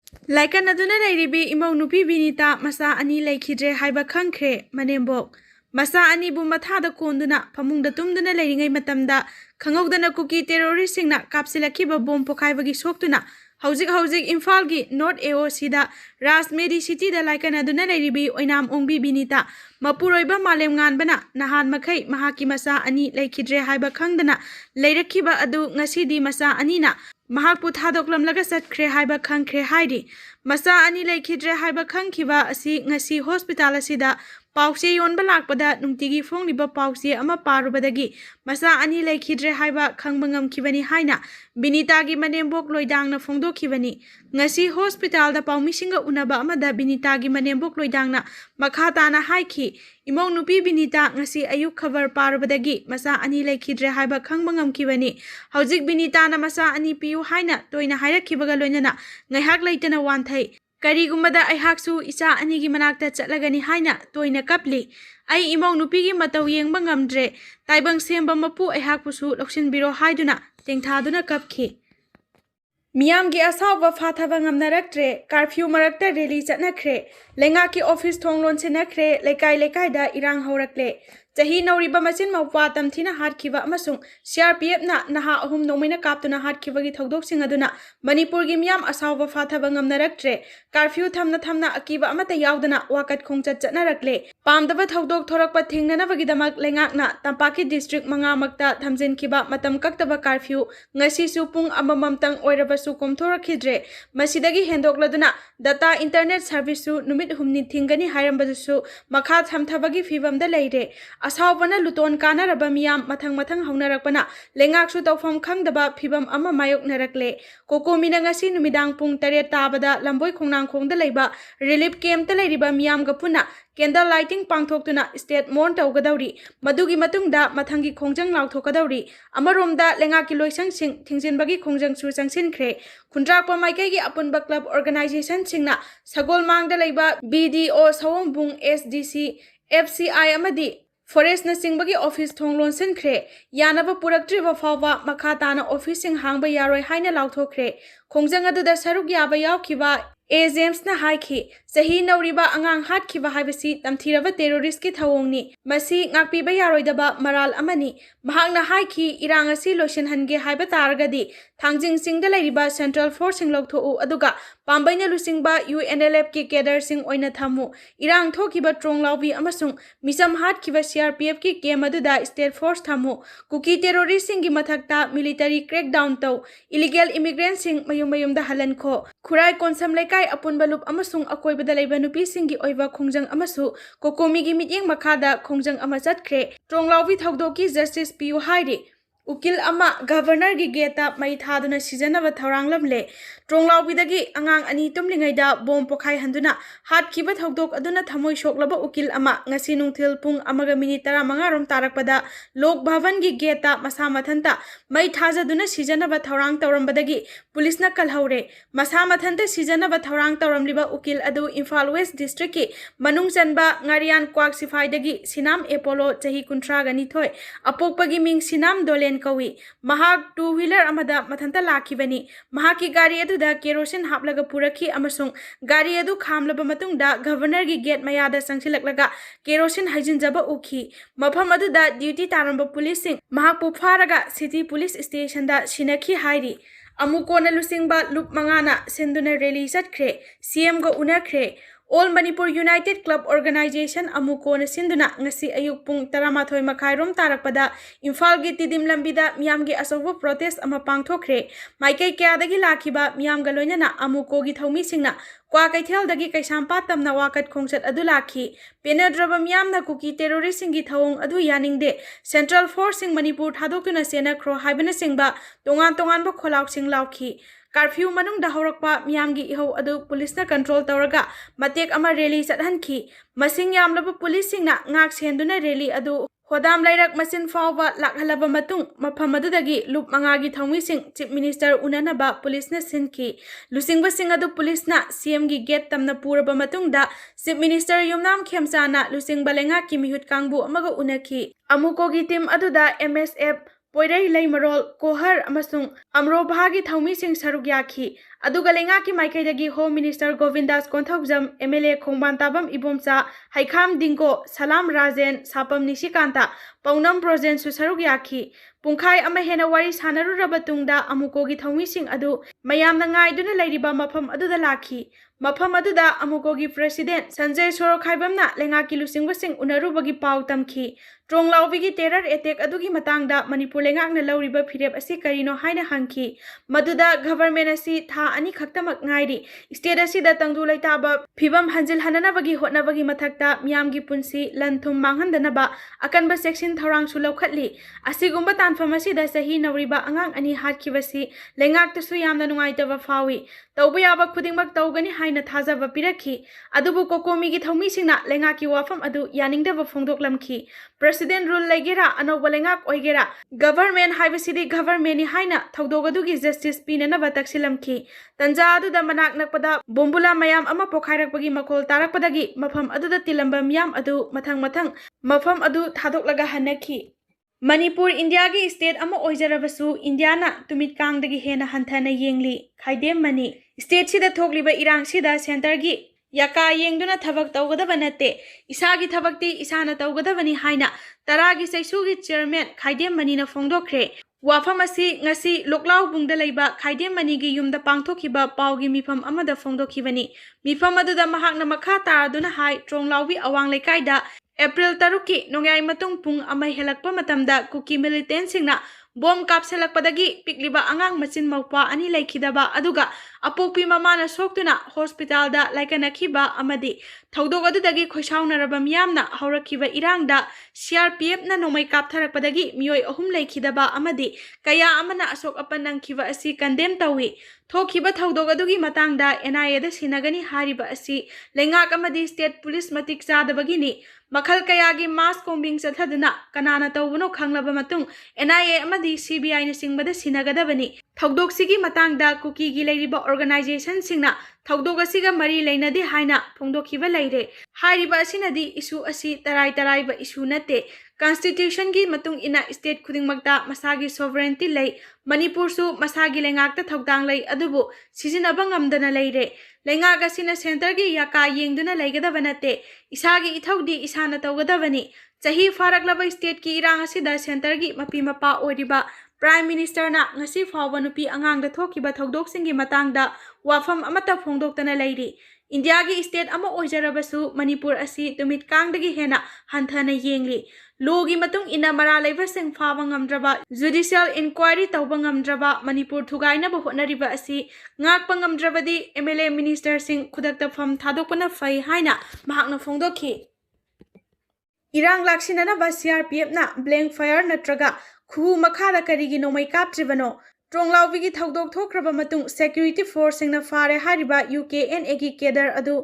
Laikan aduna lairibi imau nupi binita masa ani Leikhidre Haiba Khngkhre manembok masa ani bu mathada konduna phamungda tumduna leiringai matamda khangogdana kuki terrorist singna kapsilakiba bom pokhaibagi soktuna hauzik Imphal gi North AOC da Rajmeri City da Laikan aduna lairibi oinam ongbi binita mapuroiba malem nganbana nahan makhai mahaki masa ani Leikhidre Haiba khangdana leirakhiba adu ngasidi masa anina mahakpu thadoklamlaga satkhre haiba khngkhre haidi masa ani Leikhidre haiba khangkhiba asi ngasi hospital asida pause yonba lakpada nungtigi fongliba pause ama parubadagi masa ani Leikhidre haiba khangbangam khibani haina binita gi manembok loidangna fongdorkli ngasi hospital da paumisinga unaba amada binita gi manembok loidangna makhatana haiki imong nupi binita ngasi ayuk khabar parubadagi masa ani Leikhidre haiba khangbangam khibani hauzik binita na masa ani piu haina toina hairakhibaga loinana ngaihak leitana wanthai karigumada aihaksu isa ani gi manakta chatlagani haina toina kapli ai imong nupi gi matau yengba ngamdre taibang semba mapu aihakpusu loksinbiro haiduna tengthaduna kapkhi Miyam gi asawba fathaba ngamnaraktre curfew marakta rally chatnakhre lenga ki office thonglon senakhre lekai da irang horakle chahi nauriba machin mawpa tamthina hatkhiba amasung CRPF na naha ahum nomaina kaptuna hatkhiba gi thodok sing aduna Manipur gi miyam asawba fathaba ngamnaraktre curfew thamna akiba amata yaudana wakat khongchat chatnarakle pamdaba thodok thorakpa thingnana bagi damak lengakna tampaki district manga makta thamjin khiba matam kaktaba curfew ngasi su pung amamamtang oiraba su komthorakhidre masidagi hendokladuna data internet service su numit humni thingani hairambadu makha thamthabagi fibamda leire asawbana luton kanaraba miyam mathang haunarakpana lengaksu tawfam khangdaba fibam ama mayok narakle kokomina ngasi numidang pung 8 tabada lamboi khongnang khongda leiba relief camp ta leiriba miyam ga puna candle lighting pangthoktuna state mon tawgadauri madugi matungda mathangi khongjang lauthokadauri amaromda lengaki loisang sing thingjinbagi khongjang su changsinkhre khundrakpa maikai gi apunba club organization singna sagol mangda leiba BDO sawombung SDC FCI amadi Forest na singbagi office thonglon sinkhre yanaba puraktriba fawba makhatana office sing hangba yaroi haina lauthokre khongjang aduda saruk yaba yaukhiba James na haiki sahi nauriba angang hatkhiba haibasi tamthiraba terrorist ki thawongni masi ngakpiba yaroidaba maral amani mahakna haiki irang asi lotion hange haiba targadi thangjing singda leiriba central force sing loktho aduga pambaina lusingba UNLF ki cadre sing oina thamu irang thokiba tronglaubi amasung misam hatkhiba CRPF ki kem aduda state force thamu kuki terrorist sing gi mathakta military crackdown taw illegal immigrants sing mayum da halankho khurai konsam lekai apunba lup amasung akoibada leiba nupi singi oiba khongjang amasu kokomi gi mityeng makhada khongjang ama chatkhre tronglaubi thogdoki justice piu hairi ukil ama governor gi geta mai thaduna sijanaba thoranglamle tronglaubi angang ani tumlingaida bom pokhai handuna hatkhiba thodok aduna thamoi shoklaba ukil ama ngasi nungthil pung amaga minute 15 rom tarakpada lok bhavan gi geta masa mathanta mai thajaduna sijanaba thorang tawrambadagi police na kalhaure masa mathanta sijanaba thorang tawramliba ukil adu Imphal West district ki manung chanba ngarian kwak sifai dagi sinam Apollo chahi 19 apokpagi ming sinam dolen kawi mahak two wheeler amada mathanta lakhibani mahaki gari aduda kerosene haplaga puraki amasung gari adu khamlaba matungda governor gi gate mayada sangsilaklaga kerosene hajinjaba ukhi mafam aduda duty taramba police sing mahakpu pharaga city police station da sinakhi hairi amukona lusingba lup mangana senduna rally chatkhre CM ga unakhre All Manipur United Club Organization amukona sinduna ngasi ayuk pung 13 makhairom tarakpada Imphal gi tidim lambida miyam gi asobo protest ama pangthokre maikai kyadagi lakhiba miyam ga loinana amuko gi thomi singna kwa kaithel dagi kaisampa tamna wakat khongchat adu lakhi penadraba miyam na kuki terrorist singi thawong adu yaningde Central Force sing Manipur thadokuna sena khro haibana singba tongan ba kholauk sing laukhi Curfew manung da horakpa miyamgi iho adu police na control tawraga matek ama rally chathankhi masing yamlaba police singna ngak senduna rally adu hodam lairak masin fawba lakhalaba matung mafam adudagi lup mangagi thongmi sing chief minister unanaba police na sinkhi lusingba sing adu police na CM gi gate tamna puraba matung da chief minister yumnam khemsana lusingba lenga ki mihut kangbu amaga unakhi amuko gi team aduda MSF Poirai Leimarol Kohar amasung Amrobhagi Thaumi sing Sarugyakhi ꯑꯗꯨꯒ ꯂꯩꯉꯥꯛꯀꯤ ꯃꯥꯏꯀꯩꯗꯒꯤ home minister ꯒꯣꯕꯤꯟꯗꯥꯁ Konthoujam MLA ꯈꯣꯡꯕꯥꯟꯇꯥꯕꯝ Ibomcha ꯍꯩꯈꯥꯝ ꯗꯤꯡꯒꯣ ꯁꯂꯥꯝ ꯔꯥꯖꯦꯟ ꯁꯥꯄꯝ ꯅꯤꯁꯤꯀꯥꯟꯇ ꯄꯧꯅꯝ ꯕ꯭ꯔꯣꯖꯦꯟꯁꯨ ꯁꯔꯨꯛ ꯌꯥꯈꯤ ꯄꯨꯡꯈꯥꯏ ꯑꯃ ꯍꯦꯟꯅ ꯋꯥꯔꯤ ꯁꯥꯟꯅꯔꯨꯔꯕ ꯇꯨꯡꯗ ꯑꯃꯨꯀꯣꯒꯤ ꯊꯧꯃꯤꯁꯤꯡ ꯑꯗꯨ ꯃꯌꯥꯝꯅ ꯉꯥꯏꯗꯨꯅ ꯂꯩꯔꯤꯕ ꯃꯐꯝ ꯑꯗꯨꯗ ꯂꯥꯛꯈꯤ ꯃꯐꯝ ꯑꯗꯨꯗ ꯑꯃꯨꯀꯣꯒꯤ ꯄ꯭ꯔꯦꯁꯤꯗꯦꯟꯠ ꯁꯟꯖय ꯁꯣꯔꯣꯈꯥꯏꯕꯝꯅ ꯂꯩꯉꯥꯛꯀꯤ ꯂꯨꯆꯤꯡꯕꯁꯤꯡ ꯎꯅꯔꯨꯕꯒꯤ ꯄꯥꯎ ꯇꯝꯈꯤ ꯇ꯭ꯔꯣꯡꯂꯥꯎꯕꯤꯒꯤ ꯇꯦꯔꯔ ꯑꯦꯇꯦꯛ ꯑꯗꯨꯒꯤ ꯃꯇꯥꯡꯗ ꯃꯅꯤꯄꯨꯔ ꯂꯩꯉꯥꯛꯅ ꯂꯧꯔꯤꯕ ꯐꯤꯔꯦꯞ ꯑꯁꯤ ꯀꯔꯤꯅꯣ ꯍꯥꯏꯅ ꯍꯪꯈꯤ ꯃꯗꯨꯗ ꯒꯚꯔꯟꯃꯦꯟꯠ ꯑꯁꯤ ꯊꯥ ꯑꯅꯤ ꯈꯛꯇꯃꯛ ꯉꯥꯏꯔꯤ ꯁ꯭ꯇꯦꯠ ꯑꯁꯤꯗ ꯇꯪꯗꯨ ꯂꯩꯇꯥꯕ ꯐꯤꯕꯝ ꯍꯟꯖꯤꯜꯍꯟꯅꯅꯕꯒꯤ ꯍꯣꯠꯅꯕꯒꯤ ꯃꯊꯛꯇ ꯃꯤꯌꯥꯝꯒꯤ ꯄꯨꯟꯁꯤ ꯂꯟ ꯊꯨꯝ ꯃꯥꯡꯍꯟꯗꯅꯕ ꯑꯀꯟꯕ ꯆꯦꯛꯁꯤꯟ ꯊꯧꯔꯥꯡꯁꯨ ꯂꯧꯈꯠꯂꯤ ꯑꯁꯤꯒꯨꯝꯕ ꯇꯥꯟꯐꯝ ꯑꯁꯤꯗ ꯆꯍꯤ ꯅꯧꯔꯤꯕ ꯑꯉꯥꯡ ꯑꯅꯤ ꯍꯥꯠꯈꯤꯕꯁꯤ ꯂꯩꯉꯥꯛꯇꯁꯨ ꯌꯥꯝꯅ ꯅꯨꯡꯉꯥꯏꯇꯕ ꯐꯥꯎꯏ ꯇꯧꯕ ꯌꯥꯕ ꯈꯨꯗꯤꯡꯃꯛ ꯇꯧꯒꯅꯤ ꯍꯥꯏꯅ ꯊꯥꯖꯕ ꯄꯤꯔꯛꯈꯤ ꯑꯗꯨꯕꯨ ꯀꯣꯀꯣꯃꯤꯒꯤ ꯊꯧꯃꯤꯁꯤꯡꯅ ꯂꯩꯉꯥꯛꯀꯤ ꯋꯥꯐꯝ ꯑꯗꯨ ꯌꯥꯅꯤꯡꯗꯕ ꯐꯣꯡꯗꯣꯛꯂꯝꯈꯤ ꯄ꯭ꯔꯦꯁꯤꯗꯦꯟꯠ ꯔꯨꯜ ꯂꯩꯒꯦꯔꯥ ꯑꯅꯧꯕ ꯂꯩꯉꯥꯛ ꯑꯣꯏꯒꯦꯔꯥ ꯒꯚꯔꯟꯃꯦꯟꯠ ꯍꯥꯏꯕꯁꯤꯗꯤ ꯒꯚꯔꯟꯃꯦꯟꯠꯅꯤ ꯍꯥꯏꯅ ꯊꯧꯗꯣꯛ ꯑꯗꯨꯒꯤ ꯖꯁꯇꯤꯁ ꯄꯤꯅꯅꯕ ꯇꯛꯁꯤꯜꯂꯝꯈꯤ ꯇꯟꯖꯥ ꯑꯗꯨꯗ ꯃꯅꯥꯛ ꯅꯛꯄꯗ ꯕꯣꯝꯕꯨꯂꯥ ꯃꯌꯥꯝ ꯑꯃ ꯄꯣꯈꯥꯏꯔꯛꯄꯒꯤ ꯃꯈꯣꯜ ꯇꯥꯔꯛꯄꯗꯒꯤ ꯃꯐꯝ ꯑꯗꯨꯗ ꯇꯤꯜꯂꯝꯕ ꯃꯤꯌꯥꯝ ꯑꯗꯨ ꯃꯊꯪ ꯃꯐꯝ ꯑꯗꯨ ꯊꯥꯗꯣꯛꯂꯒ ꯍꯟꯅꯈꯤ ꯃꯅꯤꯄꯨꯔ ꯏꯟꯗꯤꯌꯥꯒꯤ ꯁ꯭ꯇꯦꯠ ꯑꯃ ꯑꯣꯏꯖꯔꯕꯁꯨ ꯏꯟꯗꯤꯌꯥꯅ ꯇꯨꯃꯤꯠꯀꯥꯡꯗꯒꯤ ꯍꯦꯟꯅ ꯍꯟꯊꯅ ꯌꯦꯡꯂꯤ ꯈꯥꯏꯗꯦꯝꯃꯅꯤ ꯁ꯭ꯇꯦꯠꯁꯤꯗ ꯊꯣꯛꯂꯤꯕ ꯏꯔꯥꯡꯁꯤꯗ ꯁꯦꯟꯇꯔꯒꯤ ꯌꯥꯀꯥ ꯌꯦꯡꯗꯨꯅ ꯊꯕꯛ ꯇꯧꯒꯗꯕ ꯅꯠꯇꯦ ꯏꯁꯥꯒꯤ ꯊꯕꯛꯇꯤ ꯏꯁꯥꯅ ꯇꯧꯒꯗꯕꯅꯤ ꯍꯥꯏꯅ ꯇꯔꯥꯒꯤ ꯆꯩꯁꯨꯒꯤ ꯆꯤꯌꯔꯃꯦꯟ ꯈꯥꯏꯗꯦꯝꯃꯅꯤꯅ ꯐꯣꯡꯗꯣꯛꯈ꯭ꯔꯦ ꯋꯥꯐꯝ ꯑꯁꯤ ꯉꯁꯤ ꯂꯣꯛꯂꯥꯎꯕꯨꯡꯗ ꯂꯩꯕ ꯈꯥꯏꯗꯦꯝꯃꯅꯤꯒꯤ ꯌꯨꯝꯗ ꯄꯥꯡꯊꯣꯛꯈꯤꯕ ꯄꯥꯎꯒꯤ ꯃꯤꯐꯝ ꯑꯃꯗ ꯐꯣꯡꯗꯣꯛꯈꯤꯕꯅꯤ ꯃꯤꯐꯝ ꯑꯗꯨꯗ ꯃꯍꯥꯛꯅ ꯃꯈꯥ ꯇꯥꯔꯗꯨꯅ ꯍꯥꯏ ꯇ꯭ꯔꯣꯡꯂꯥꯎꯕꯤ ꯑꯋꯥꯡ ꯂꯩꯀꯥꯏꯗ ꯑꯦꯄ꯭ꯔꯤꯜ 6ꯀꯤ ꯅꯣꯡꯌꯥꯏ ꯃꯇꯨꯡ ꯄꯨꯡ 1 ꯍꯦꯜꯂꯛꯄ ꯃꯇꯝꯗ ꯀꯨꯀꯤ ꯃꯤꯂꯤꯇꯦꯟꯠꯁꯤꯡꯅ ꯕꯣꯝ ꯀꯥꯞꯁꯤꯜꯂꯛꯄꯗꯒꯤ ꯄꯤꯛꯂꯤꯕ ꯑꯉꯥꯡ ꯃꯆꯤꯟ ꯃꯧꯄ꯭ꯋꯥ 2 ꯂꯩꯈꯤꯗꯕ ꯑꯗꯨꯒ ꯑꯄꯣꯛꯄꯤ ꯃꯃꯥꯅ ꯁꯣꯛꯇꯨꯅ ꯍꯣꯁꯄꯤꯇꯥꯜꯗ ꯂꯥꯏꯀꯠꯅꯈꯤꯕ ꯑꯃꯗꯤ ꯊꯧꯗꯣꯛ ꯑꯗꯨꯗꯒꯤ ꯈꯣꯏꯁꯥꯎꯅꯔꯕ ꯃꯤꯌꯥꯝꯅ ꯍꯧꯔꯛꯈꯤꯕ ꯏꯔꯥꯡꯗ CRPFꯅ ꯅꯣꯡꯃꯩ ꯀꯥꯞꯊꯔꯛꯄꯗꯒꯤ ꯃꯤꯑꯣꯏ 3 ꯂꯩꯈꯤꯗꯕ ꯑꯃꯗꯤ ꯀꯌꯥ ꯑꯃꯅ ꯑꯁꯣꯛ ꯑꯄꯟ ꯅꯪꯈꯤꯕ ꯑꯁꯤ ꯀꯟꯗꯦꯝ ꯇꯧꯏ ꯊꯣꯛꯈꯤꯕ ꯊꯧꯗꯣꯛ ꯑꯗꯨꯒꯤ ꯃꯇꯥꯡꯗ NIAꯗ ꯁꯤꯟꯅꯒꯅꯤ ꯍꯥꯏꯔꯤꯕ ꯑꯁꯤ ꯂꯩꯉꯥꯛ ꯑꯃꯗꯤ ꯁ꯭ꯇꯦꯠ ꯄꯨꯂꯤꯁ ꯃꯇꯤꯛ ꯆꯥꯗꯕꯒꯤꯅꯤ ꯃꯈꯜ ꯀꯌꯥꯒꯤ ꯃꯥꯁ ꯀꯣꯝꯕꯤꯡ ꯆꯠꯊꯗꯨꯅ ꯀꯅꯥꯅ ꯇꯧꯕꯅꯣ ꯈꯪꯂꯕ ꯃꯇꯨꯡ NIA ꯑꯃꯗꯤ CBIꯅꯆꯤꯡꯕꯗ ꯁꯤꯟꯅꯒꯗꯕꯅꯤ ꯊꯧꯗꯣꯛꯁꯤꯒꯤ ꯃꯇꯥꯡꯗ ꯀꯨꯀꯤꯒꯤ ꯂꯩꯔꯤꯕ ꯑꯣꯔꯒꯅꯥꯏꯖꯦꯁꯟꯁꯤꯡꯅ ꯊꯧꯗꯣꯛ ꯑꯁꯤꯒ ꯃꯔꯤ ꯂꯩꯅꯗꯦ ꯍꯥꯏꯅ ꯐꯣꯡꯗꯣꯛꯈꯤꯕ ꯂꯩꯔꯦ ꯍꯥꯏꯔꯤꯕ ꯑꯁꯤꯅꯗꯤ ꯏꯁꯨ ꯑꯁꯤ ꯇꯔꯥꯏꯕ ꯏꯁꯨ ꯅꯠꯇꯦ ꯀꯟꯁꯇꯤꯇ꯭ꯌꯨꯁꯟꯒꯤ ꯃꯇꯨꯡ ꯏꯟꯅ ꯁ꯭ꯇꯦꯠ ꯈꯨꯗꯤꯡꯃꯛꯇ ꯃꯁꯥꯒꯤ ꯁꯣꯚꯔꯦꯟꯇꯤ ꯂꯩ ꯃꯅꯤꯄꯨꯔꯁꯨ ꯃꯁꯥꯒꯤ ꯂꯩꯉꯥꯛꯇ ꯊꯧꯗꯥꯡ ꯂꯩ ꯑꯗꯨꯕꯨ ꯁꯤꯖꯤꯟꯅꯕ ꯉꯝꯗꯅ ꯂꯩꯔꯦ ꯂꯩꯉꯥꯛ ꯑꯁꯤꯅ ꯁꯦꯟꯇꯔꯒꯤ ꯌꯥꯀꯥ ꯌꯦꯡꯗꯨꯅ ꯂꯩꯒꯗꯕ ꯅꯠꯇꯦ ꯏꯁꯥꯒꯤ ꯏꯊꯧꯗꯤ ꯏꯁꯥꯅ ꯇꯧꯒꯗꯕꯅꯤ ꯆꯍꯤ ꯐꯥꯔꯛꯂꯕ ꯁ꯭ꯇꯦꯠꯀꯤ ꯏꯔꯥꯡ ꯑꯁꯤꯗ ꯁꯦꯟꯇꯔꯒꯤ ꯃꯄꯤ ꯃꯄꯥ ꯑꯣꯏꯔꯤꯕ ꯄ꯭ꯔꯥꯏꯝ ꯃꯤꯅꯤꯁꯇꯔꯅ ꯉꯁꯤ ꯐꯥꯎꯕ ꯅꯨꯄꯤ ꯑꯉꯥꯡꯗ ꯊꯣꯛꯈꯤꯕ ꯊꯧꯗꯣꯛꯁꯤꯡꯒꯤ ꯃꯇꯥꯡꯗ ꯋꯥꯐꯝ ꯑꯃꯠꯇ ꯐꯣꯡꯗꯣꯛꯇꯅ ꯂꯩꯔꯤ ꯏꯟꯗꯤꯌꯥꯒꯤ ꯁ꯭ꯇꯦꯠ ꯑꯃ ꯑꯣꯏꯖꯔꯕꯁꯨ ꯃꯅꯤꯄꯨꯔ ꯑꯁꯤ ꯇꯨꯃꯤꯠꯀꯥꯡꯗꯒꯤ ꯍꯦꯟꯅ ꯍꯟꯊꯅ ꯌꯦꯡꯂꯤ ꯂꯣꯒꯤ ꯃꯇꯨꯡ ꯏꯟꯅ ꯃꯔꯥꯜ ꯂꯩꯕꯁꯤꯡ ꯐꯥꯕ ꯉꯝꯗ꯭ꯔꯕ ꯖꯨꯗꯤꯁꯤꯌꯦꯜ ꯏꯟꯀ꯭ꯋꯥꯏꯔꯤ ꯇꯧꯕ ꯉꯝꯗ꯭ꯔꯕ ꯃꯅꯤꯄꯨꯔ ꯊꯨꯒꯥꯏꯅꯕ ꯍꯣꯠꯅꯔꯤꯕ ꯑꯁꯤ ꯉꯥꯛꯄ ꯉꯝꯗ꯭ꯔꯕꯗꯤ MLA ꯃꯤꯅꯤꯁꯇꯔꯁꯤꯡ ꯈꯨꯗꯛꯇ ꯐꯝ ꯊꯥꯗꯣꯛꯄꯅ ꯐꯩ ꯍꯥꯏꯅ ꯃꯍꯥꯛꯅ ꯐꯣꯡꯗꯣꯛꯈꯤ ꯏꯔꯥꯡ ꯂꯥꯛꯁꯤꯟꯅꯅꯕ CRPFꯅ ꯕ꯭ꯂꯦꯡ ꯐꯥꯌꯔ ꯅꯠꯇ꯭ꯔꯒ ꯈꯨꯍꯨ ꯃꯈꯥꯗ ꯀꯔꯤꯒꯤ ꯅꯣꯡꯃꯩ ꯀꯥꯞꯇ꯭ꯔꯤꯕꯅꯣ ꯇ꯭ꯔꯣꯡꯂꯥꯎꯕꯤꯒꯤ ꯊꯧꯗꯣꯛ ꯊꯣꯛꯈ꯭ꯔꯕ ꯃꯇꯨꯡ ꯁꯦꯀ꯭ꯌꯨꯔꯤꯇꯤ ꯐꯣꯔꯁꯁꯤꯡꯅ ꯐꯥꯔꯦ ꯍꯥꯏꯔꯤꯕ UKNAꯒꯤ ꯀꯦꯗꯔ ꯑꯗꯨ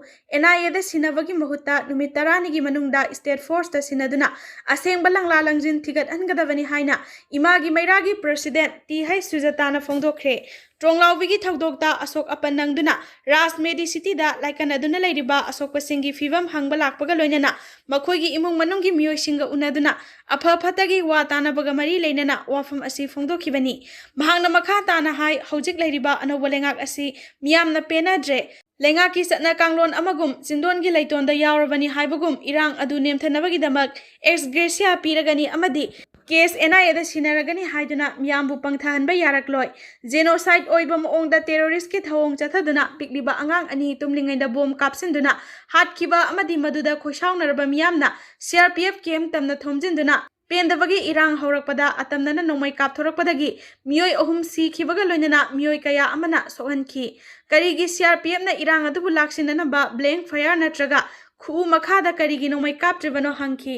NIAꯗ ꯁꯤꯟꯅꯕꯒꯤ ꯃꯍꯨꯠꯇ ꯅꯨꯃꯤꯠ 10ꯅꯤꯒꯤ ꯃꯅꯨꯡꯗ ꯁ꯭ꯇꯦꯠ ꯐꯣꯔꯁꯇ ꯁꯤꯟꯅꯗꯨꯅ ꯑꯁꯦꯡꯕ ꯂꯪꯂꯥ ꯂꯪꯖꯤꯟ ꯊꯤꯒꯠꯍꯟꯒꯗꯕꯅꯤ ꯍꯥꯏꯅ ꯏꯃꯥꯒꯤ ꯃꯩꯔꯥꯒꯤ ꯄ꯭ꯔꯦꯁꯤꯗꯦꯟꯠ TH ꯁꯨꯖꯥꯇꯥꯅ ꯐꯣꯡꯗꯣꯛꯈ꯭ꯔꯦ ꯇ꯭ꯔꯣꯡꯂꯥꯎꯕꯤꯒꯤ ꯊꯧꯗꯣꯛꯇ ꯑꯁꯣꯛ ꯑꯄꯟ ꯅꯪꯗꯨꯅ ꯔꯥꯖ ꯃꯦꯗꯤꯁꯤꯇꯤꯗ ꯂꯥꯏꯀꯠꯅꯗꯨꯅ ꯂꯩꯔꯤꯕ ꯑꯁꯣꯛꯄꯁꯤꯡꯒꯤ ꯐꯤꯚꯝ ꯍꯪꯕ ꯂꯥꯛꯄꯒ ꯂꯣꯏꯅꯅ ꯃꯈꯣꯏꯒꯤ ꯏꯃꯨꯡ ꯃꯅꯨꯡꯒꯤ ꯃꯤꯑꯣꯏꯁꯤꯡꯒ ꯎꯅꯗꯨꯅ ꯑꯐ ꯐꯠꯇꯒꯤ ꯋꯥ ꯇꯥꯅꯕꯒ ꯃꯔꯤ ꯂꯩꯅꯅ ꯋꯥꯐꯝ ꯑꯁꯤ ꯐꯣꯡꯗꯣꯛꯈꯤꯕꯅꯤ ꯃꯍꯥꯛꯅ ꯃꯈꯥ ꯇꯥꯅ ꯍꯥꯏ ꯍꯧꯖꯤꯛ ꯂꯩꯔꯤꯕ ꯑꯅꯧꯕ ꯂꯩꯉꯥꯛ ꯑꯁꯤ ꯃꯤꯌꯥꯝꯅ ꯄꯦꯟꯅꯗ꯭ꯔꯦ ꯂꯩꯉꯥꯛꯀꯤ ꯆꯠꯅ ꯀꯥꯡꯂꯣꯟ ꯑꯃꯒꯨꯝ ꯆꯤꯟꯗꯣꯟꯒꯤ ꯂꯩꯇꯣꯟꯗ ꯌꯥꯎꯔꯕꯅꯤ ꯍꯥꯏꯕꯒꯨꯝ ꯏꯔꯥꯡ ꯑꯗꯨ ꯅꯦꯝꯊꯅꯕꯒꯤꯗꯃꯛ ꯑꯦꯛꯁ ꯒ꯭ꯔꯦꯁꯤꯌꯥ ꯄꯤꯔꯒꯅꯤ ꯑꯃꯗꯤ ꯀꯦꯁ NIAꯗ ꯁꯤꯟꯅꯔꯒꯅꯤ ꯍꯥꯏꯗꯨꯅ ꯃꯤꯌꯥꯝꯕꯨ ꯄꯪꯊꯍꯟꯕ ꯌꯥꯔꯛꯂꯣꯏ ꯖꯦꯅꯣꯁꯥꯏꯠ ꯑꯣꯏꯕ ꯃꯑꯣꯡꯗ ꯇꯦꯔꯣꯔꯤꯁꯀꯤ ꯊꯧꯑꯣꯡ ꯆꯠꯊꯗꯨꯅ ꯄꯤꯛꯂꯤꯕ ꯑꯉꯥꯡ 2 ꯇꯨꯝꯂꯤꯉꯩꯗ ꯕꯣꯝ ꯀꯥꯞꯁꯤꯟꯗꯨꯅ ꯍꯥꯠꯈꯤꯕ ꯑꯃꯗꯤ ꯃꯗꯨꯗ ꯈꯣꯏꯁꯥꯎꯅꯔꯕ ꯃꯤꯌꯥꯝꯅ CRPF ꯀꯦꯝ ꯇꯝꯅ ꯊꯣꯝꯖꯤꯟꯗꯨꯅ ꯄꯦꯟꯗꯕꯒꯤ ꯏꯔꯥꯡ ꯍꯧꯔꯛꯄꯗ ꯑꯇꯝꯅꯅ ꯅꯣꯡꯃꯩ ꯀꯥꯞꯊꯣꯔꯛꯄꯗꯒꯤ ꯃꯤꯑꯣꯏ 3 ꯁꯤꯈꯤꯕꯒ ꯂꯣꯏꯅꯅ ꯃꯤꯑꯣꯏ ꯀꯌꯥ ꯑꯃꯅ ꯁꯣꯛꯍꯟꯈꯤ ꯀꯔꯤꯒꯤ CRPFꯅ ꯏꯔꯥꯡ ꯑꯗꯨꯕꯨ ꯂꯥꯛꯁꯤꯟꯅꯅꯕ ꯕ꯭ꯂꯦꯡ ꯐꯥꯌꯔ ꯅꯠꯇ꯭ꯔꯒ ꯈꯨꯎ ꯃꯈꯥꯗ ꯀꯔꯤꯒꯤ ꯅꯣꯡꯃꯩ ꯀꯥꯞꯇ꯭ꯔꯤꯕꯅꯣ ꯍꯪꯈꯤ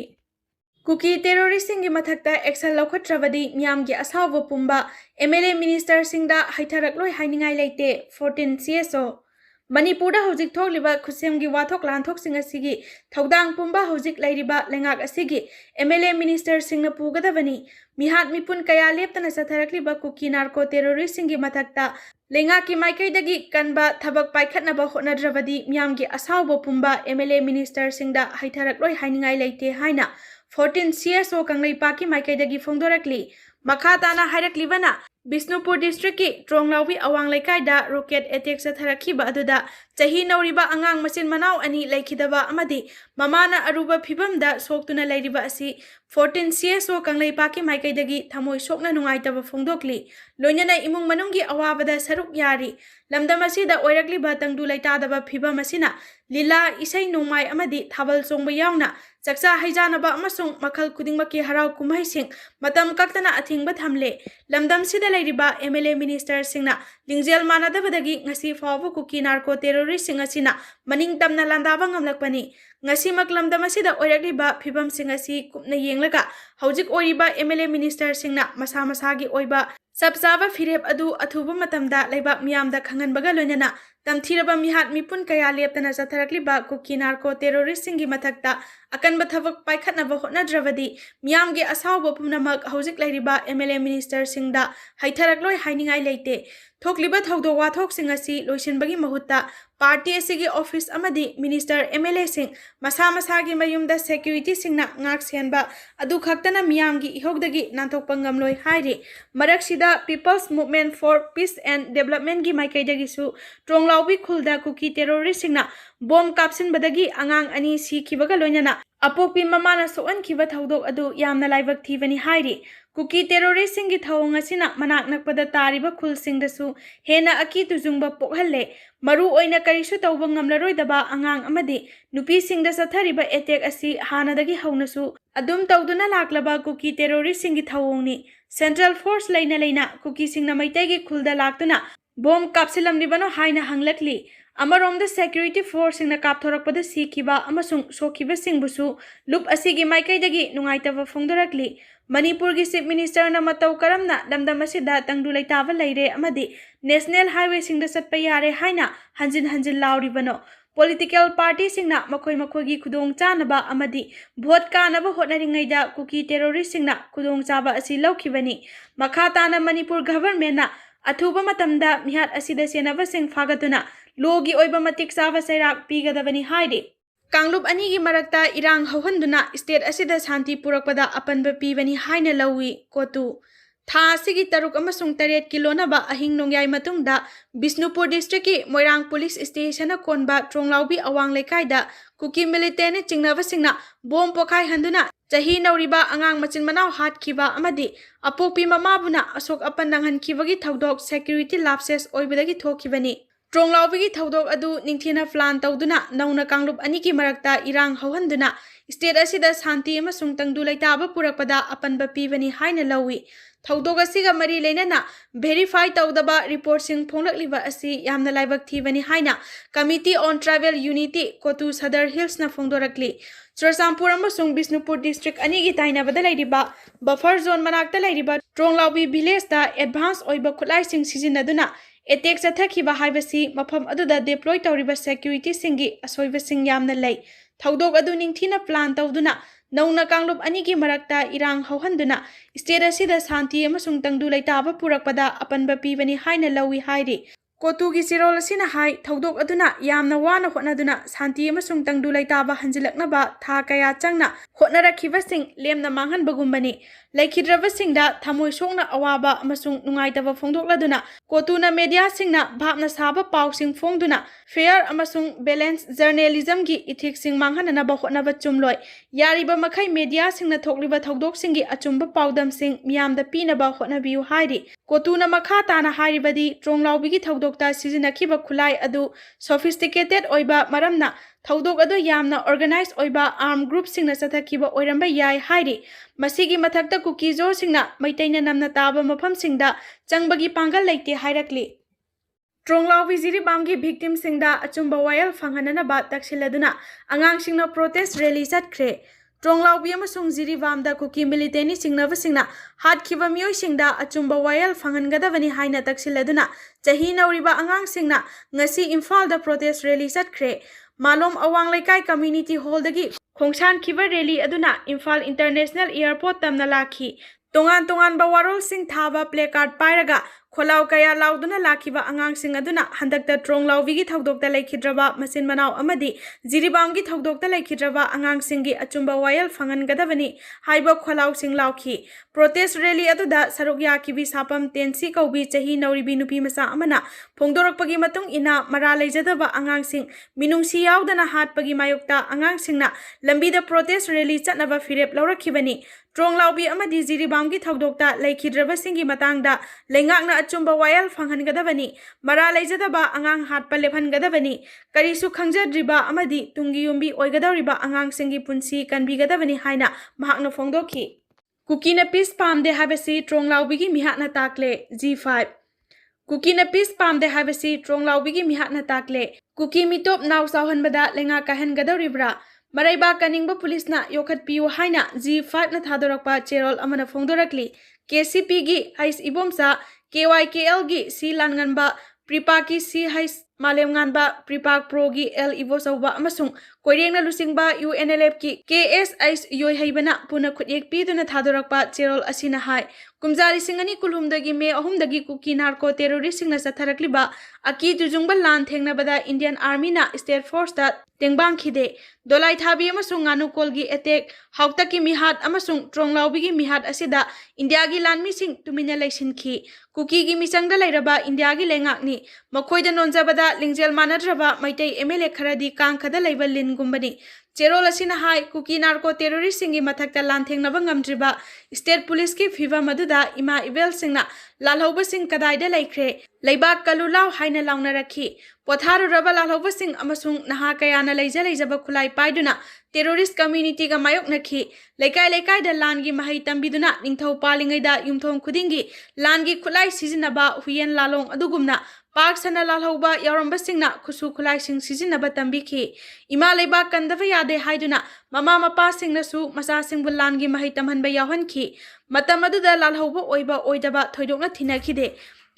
ꯀꯨꯀꯤ ꯇꯦꯔꯣꯔꯤꯁꯁꯤꯡꯒꯤ ꯃꯊꯛꯇ ꯑꯦꯛꯁꯟ ꯂꯧꯈꯠꯇ꯭ꯔꯕꯗꯤ ꯃꯤꯌꯥꯝꯒꯤ ꯑꯁꯥꯎꯕ ꯄꯨꯝꯕ MLA ꯃꯤꯅꯤꯁꯇꯔꯁꯤꯡꯗ ꯍꯩꯊꯔꯛꯂꯣꯏ ꯍꯥꯏꯅꯤꯡꯉꯥꯏ ꯂꯩꯇꯦ 14 CSO ꯃꯅꯤꯄꯨꯔꯗ ꯍꯧꯖꯤꯛ ꯊꯣꯛꯂꯤꯕ ꯈꯨꯠꯁꯦꯝꯒꯤ ꯋꯥꯊꯣꯛ ꯂꯥꯟꯊꯣꯛꯁꯤꯡ ꯑꯁꯤꯒꯤ ꯊꯧꯗꯥꯡ ꯄꯨꯝꯕ ꯍꯧꯖꯤꯛ ꯂꯩꯔꯤꯕ ꯂꯩꯉꯥꯛ ꯑꯁꯤꯒꯤ MLA ꯃꯤꯅꯤꯁꯇꯔꯁꯤꯡꯅ ꯄꯨꯒꯗꯕꯅꯤ ꯃꯤꯍꯥꯠ ꯃꯤꯄꯨꯟ ꯀꯌꯥ ꯂꯦꯞꯇꯅ ꯆꯠꯊꯔꯛꯂꯤꯕ ꯀꯨꯀꯤ ꯅꯥꯔꯀꯣ ꯇꯦꯔꯣꯔꯤꯁꯁꯤꯡꯒꯤ ꯃꯊꯛꯇ ꯂꯩꯉꯥꯛꯀꯤ ꯃꯥꯏꯀꯩꯗꯒꯤ ꯀꯟꯕ ꯊꯕꯛ ꯄꯥꯏꯈꯠꯅꯕ ꯍꯣꯠꯅꯗ꯭ꯔꯕꯗꯤ ꯃꯤꯌꯥꯝꯒꯤ ꯑꯁꯥꯎꯕ ꯄꯨꯝꯕ MLA ꯃꯤꯅꯤꯁꯇꯔꯁꯤꯡꯗ ꯍꯩꯊꯔꯛꯂꯣꯏ ꯍꯥꯏꯅꯤꯡꯉꯥꯏ ꯂꯩꯇꯦ ꯍꯥꯏꯅ 14 CSO ꯀꯪꯂꯩꯄꯥꯛꯀꯤ ꯃꯥꯏꯀꯩꯗꯒꯤ ꯐꯣꯡꯗꯣꯔꯛꯂꯤ ꯃꯈꯥ ꯇꯥꯅ ꯍꯥꯏꯔꯛꯂꯤꯕꯅ Bisnupur district ki Tronglaubi awang leikaida rocket attack satharakiba aduda chahi nauriba angang machin manau ani Leikhidaba amadi Mamana aruba phibamda soktuna leiriba asi 14 CSO Khngkhre maikaidagi thamoi sokna Nungaitaba Fongdorkli loinana imung manunggi awabada saruk yari lamdam asida oirakliba tangdu leitadaba phibam asina lila isai nongmai amadi thabal chongba yauna Chaksa haijanaba amasung makhal khudingmaki harau kumhai sing matam kaktana athingba thamle lamdam sida leiriba MLA minister singna lingjel manadabadagi ngasi fawbu kuki narco terrorist sing asina maning tamna landaba ngamlakpani ngasi maklamdam asida oirakliba phibam sing asi kupna yenglaga hojik oiriba MLA minister singna masa masagi oiba sabsaba firep adu athuba matamda leibak miyamda khanganbaga loinana tamthiraba mihat mipun kaya leptana satharakliba kuki narco terrorist singi mathakta akanba thavak paikhatnaba hotnadravadi miyamge asawba pumnamak hojik leiriba MLA minister singda haitharakloi hainingai leite thokliba thawdo wathok sing asi loisinbagi mahutta party asigi office amadi minister MLA sing masa masagi mayumda security singna ngak senba adu khaktana miyamgi ihogdagi nanthokpa ngamloi hairi maraksida people's movement for peace and development gi maikaidagi su Tronglaubi khulda kuki terrorist singna bomb kapsinbadagi angang ani sikhibaga loinana apokpi mamana soankiba thaudok adu yamna laibak thibani hairi kuki terrorist singi thawong asina manak nakpada tariba khul singdasu hena aki tujungba pokhalle maru oina karisu tawba ngamlaroidaba angang amadi nupi singda sathariba attack asi hanadagi haunasu adum tawduna laklaba kuki terrorist singi thawongni central force leina kuki singna maitegi khulda laktuna bomb kapsilamlibano haina hanglakli Amaromda security force singna kapthorakpada sikhiba amasung sokhiba singbusu lup asigi maikaidagi Nungaitaba Fongdorkli Manipur gi chief minister na matau karamna damdam asida tangdu leitaba leire amadi national highway singda satpa yare haina hanjin lauribano political party singna makoi gi khudong chanaba amadi vote kanaba hotnaringaida kuki terrorist singna khudong chaba asi laukhibani makhatana Manipur government na athuba matamda mihat asida senaba sing fagatuna logi oiba matik sava sairak pigadabani haide Kanglup ani gi marakta irang hauhanduna state asida shanti purakpada apanba pibani haina lawi Cotu tha asigi taruk amasung 8 kilonaba ahing nongyai matungda Bisnupur district ki Moirang police station na konba Tronglaubi awang lekaida kuki military chingnaba singna bom pokai handuna chahi nauriba angang machin manau hatkhiba amadi apokpi mamabuna asok apan nanghankibagi thaudok security lapses oibadagi thokhibani Tronglaubi thaudok adu ningthina plan tawduna nauna Kanglup ani ki marakta irang hauhanduna state asida shanti amasung tangdu leitaba purakpada apanba pibani haina lawi thaudok asiga mari leinana verify tawdaba report sing phonglakliba asi yamna laibak thibani haina committee on tribal unity Cotu Sadar Hills na Fongdorkli Chursampur amasung Bisnupur district ani gi tainabada leiriba buffer zone manakta leiriba Tronglaubi village da advance oiba khulai sing sizinaduna attack sathakhiba haibasi mafam aduda deploy tawriba security singi asoiba sing yamna lei thaudok adu ningthina plan tawduna nauna Kanglup ani gi marakta irang hauhanduna state asida shanti amasung tangdu leitaba purakpada apanba pibani haina lawi hairi Cotu gi sirol asina hai thaudok aduna yamna wana hotnaduna shanti amasung tangdu leitaba hanjilaknaba tha kaya changna hotnarakhiba sing lemna manghan bagumbani Leikhidaba singda thamoi sokna awaba amasung Nungaitaba Fongdokladuna Cotu na media singna bhapna saba paw sing phongduna fair amasung balance journalism gi ethics sing manghanana ba hotnaba chumloi yariba makhai media singna thokliba thaudok singi achumba pawdam sing miyamda pinaba hotnabiu hairi Cotu na makha tana hairibadi Tronglaubi gi thaudokta sizinakhiba khulai adu sophisticated oiba maramna thaudok adu yamna organized oiba armed group singna sathakhiba oiramba yai hairi masigi mathakta kuki jo singna maitaina namna taba mafam singda changbagi pangal leite hairakli Tronglaubi jiribamgi victim singda achumba wayal fanghanana ba taksiladuna angang singna protest rally satkhre Tronglaubi amasung jiribamda kuki military singnaba singna hatkhiba miyoi singda achumba wayal fanghangadabani haina taksiladuna chahi nauriba angang singna ngasi Imphal da protest rally satkhre Malom awang laikai community hall dagi Khongkhan khiba rally aduna Imphal International Airport tamna lakhi Tongan tongan ba warol sing thaba placard pairaga kholau kaya lauduna lakhiba angang sing aduna handakta trong laubi gi thodokta Leikhidaba masin manau amadi jiribam gi thodokta Leikhidaba angang singi achumba wayal phangan gadabani haiba kholau sing lauki protest rally aduda sarugya kibi sapam tensi kaubi chahi nauribi nupi masa amana Fongdorkli matung ina mara leijadaba angang sing minungsi yaudana hatpagi mayokta angang singna lambida protest rally chatnaba firep laurakhibani Trong laubi amadi jiribam gi thodokta Leikhidaba singi matangda lengakna achumba wayal phanghan gadabani mara leijadaba angang hatpa lephan gadabani karisu khangjadriba amadi tungi yumbi oigadawriba angang singi punsi kanbi gadabani haina mahakna phongdokhi Kukina peace pamde habasi trong laubi gi mihatna takle G5 Kukina peace pamde habasi trong laubi gi mihatna takle Kuki mitop naw sawhanbada lenga kahan gadawribra Maraiba kaningba police na yokhat piu haina G5 na thadorakpa cherol amana Fongdorkli KCP gi hais ibomsa KYKL gi si langanba Pripa ki si hais malem nganba Pripa Pro gi L Ivo sauba amasung koirengna lusingba UNLF ki KS yoi haibana puna khutyek piduna thadorakpa cherol asina hai kumjari singani kulhumdagi me ahumdagi kuki narco terrorist singna satharakliba aki tujungba lan thengnabada Indian Army na State Force ta tengbang khide dolai thabi amasung nganu kolgi attack hautaki mihat amasung tronglaubi gi mihat asida India gi lanmi sing tumina leisinki kuki gi michangda lairaba India gi lengakni makhoida nonjabada lingjel manadraba maitai MLA kharadi kangkhada leiba lin gumbani cherol asina hai kuki narco terrorist singi mathakta lanthengnaba ngamdriba state police ki fiva maduda ima ibel singna lalhoba sing kadaida Leikhre leibak kalulau haina launa rakhi potharu raba lalhoba sing amasung naha kayana leijaba khulai paiduna terrorist community ga mayok nakhi leikai da langi mahai tambiduna ningthau palingai da yumthong khudingi langi khulai sizinaba huyen lalong adugumna Park sana lalhoba yaramba singna khusu khulai sing sizinaba tambikhi ima leiba kandava yade haiduna mama mapa singna su masa singbu langi mahai tamhanba yawanki matam aduda lalhoba oiba oidaba thoidokna thinakhide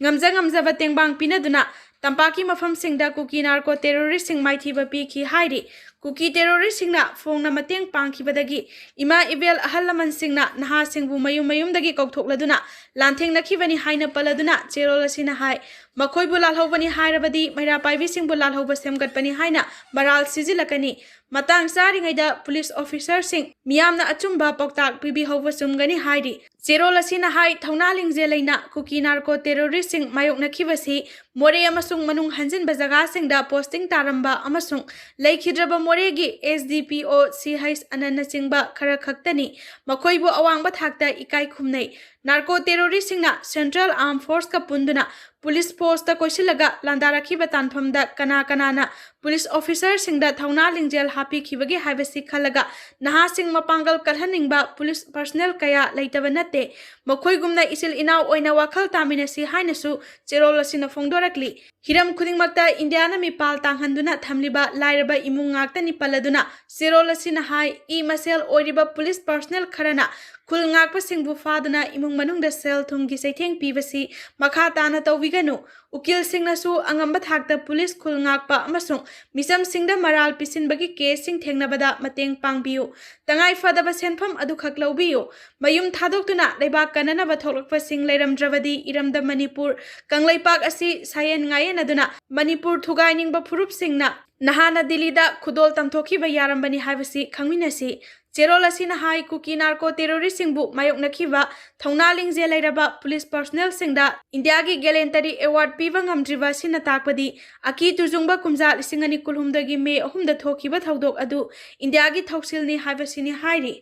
ngamjaba tengbang pinaduna tampaki mafam singda kuki narco terrorist sing maithiba pikhi hairi kuki terrorist singna phongna mateng pangkhibadagi ima ibel ahalaman singna naha singbu mayum dagi kokthokladuna lantheng nakhibani haina paladuna cherol asina hai makhoi bu lalhobani hairabadi maira paibi singbu lalhoba semgatpani haina baral sizilakani matang saringaida police officer sing miyamna achumba poktak pibi hoba sumgani hairi cherol asina hai thauna lingje leina kuki narco terrorist sing mayok nakhibasi more amasung manung hanjin bajaga singda posting taramba amasung Leikhidaba moregi SDPO si hais anana singba khara khaktani makhoibu awangba thakta ikai khumnai narco terrorist singna Central Armed Force ka punduna police post ta koisilaga landarakhiba tanphamda kana na police officer singda thauna lingjel hapi khibagi haibasi khalaga naha sing mapangal kalhaningba police personnel kaya leitaba natte makhoi gumna isil inaw oina wakhal taminasi hainasu cherol asina Fongdorkli hiram khudingmakta India na mipal tanghanduna thamliba lairaba imung ngakta ni paladuna cherol asina hai I masel oiriba police personnel kharana khul ngakpa singbu faduna imung manungda sel thumgi saitheng pibasi makha tana tawiganu ukil singna su angamba thakta police khul ngakpa amasung misam singda maral pisinbagi case sing thengnabada mateng pangbiu tangai fadaba senpham adu khaklaubiu mayum thadoktuna leibak kanana batholakpa sing leiramdravadi iramda Manipur kanglaipak asi sayen ngayen aduna Manipur thugaining ba phurup singna nahana Delhi da khudol tamthokhi ba yarambani haibasi khangminasi cherol asina hai kuki narco terrorist singbu mayok nakhiba thauna lingje leiraba police personnel singda India gi gallantry award piba ngamdriba sina takpadi aki tujungba kumja lisingani kulhumdagi me ahumda thokiba thodok adu India gi thoksilni haibasini hairi